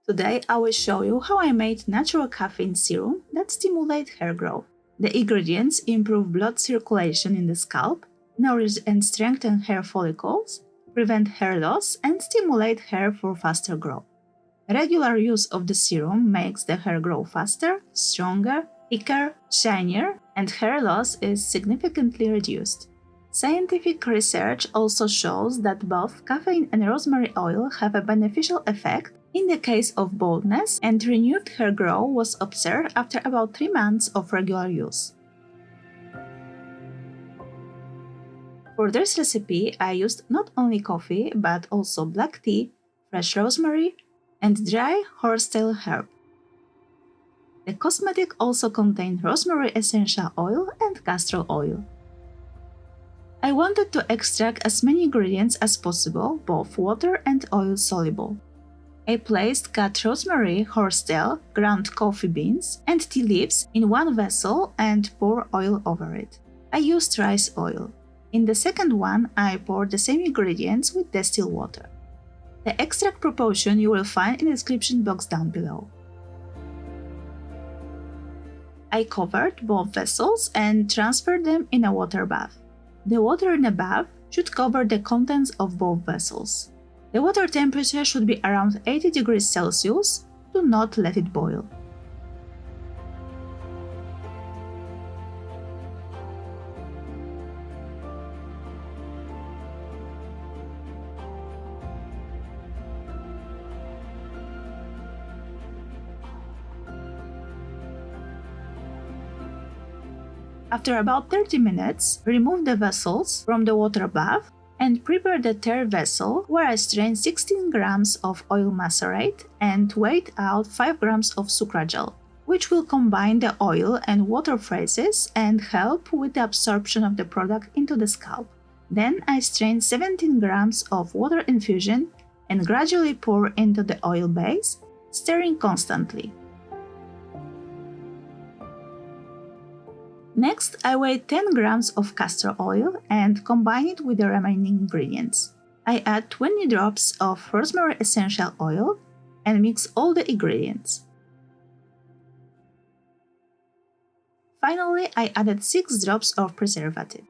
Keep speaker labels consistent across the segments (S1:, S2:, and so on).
S1: Today I will show you how I made natural caffeine serum that stimulates hair growth. The ingredients improve blood circulation in the scalp, nourish and strengthen hair follicles, prevent hair loss, and stimulate hair for faster growth. Regular use of the serum makes the hair grow faster, stronger, thicker, shinier, and hair loss is significantly reduced. Scientific research also shows that both caffeine and rosemary oil have a beneficial effect in the case of baldness, and renewed hair growth was observed after about 3 months of regular use. For this recipe, I used not only coffee but also black tea, fresh rosemary, and dry horsetail herb. The cosmetic also contained rosemary essential oil and castor oil. I wanted to extract as many ingredients as possible, both water and oil soluble. I placed cut rosemary, horsetail, ground coffee beans, and tea leaves in one vessel and pour oil over it. I used rice oil. In the second one, I poured the same ingredients with distilled water. The extract proportion you will find in the description box down below. I covered both vessels and transferred them in a water bath. The water in the bath should cover the contents of both vessels. The water temperature should be around 80 degrees Celsius. Do not let it boil. After about 30 minutes, remove the vessels from the water bath and prepare the third vessel where I strain 16 grams of oil macerate and weighed out 5 grams of sucragel, which will combine the oil and water phases and help with the absorption of the product into the scalp. Then I strain 17 grams of water infusion and gradually pour into the oil base, stirring constantly. Next, I weigh 10 grams of castor oil and combine it with the remaining ingredients. I add 20 drops of rosemary essential oil and mix all the ingredients. Finally, I added 6 drops of preservative.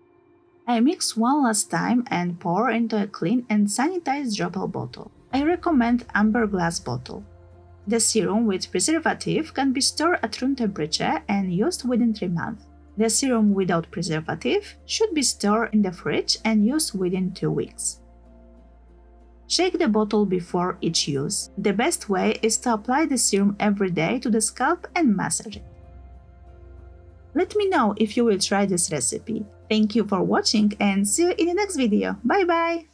S1: I mix one last time and pour into a clean and sanitized dropper bottle. I recommend amber glass bottle. The serum with preservative can be stored at room temperature and used within 3 months. The serum without preservative should be stored in the fridge and used within 2 weeks. Shake the bottle before each use. The best way is to apply the serum every day to the scalp and massage it. Let me know if you will try this recipe. Thank you for watching and see you in the next video. Bye bye!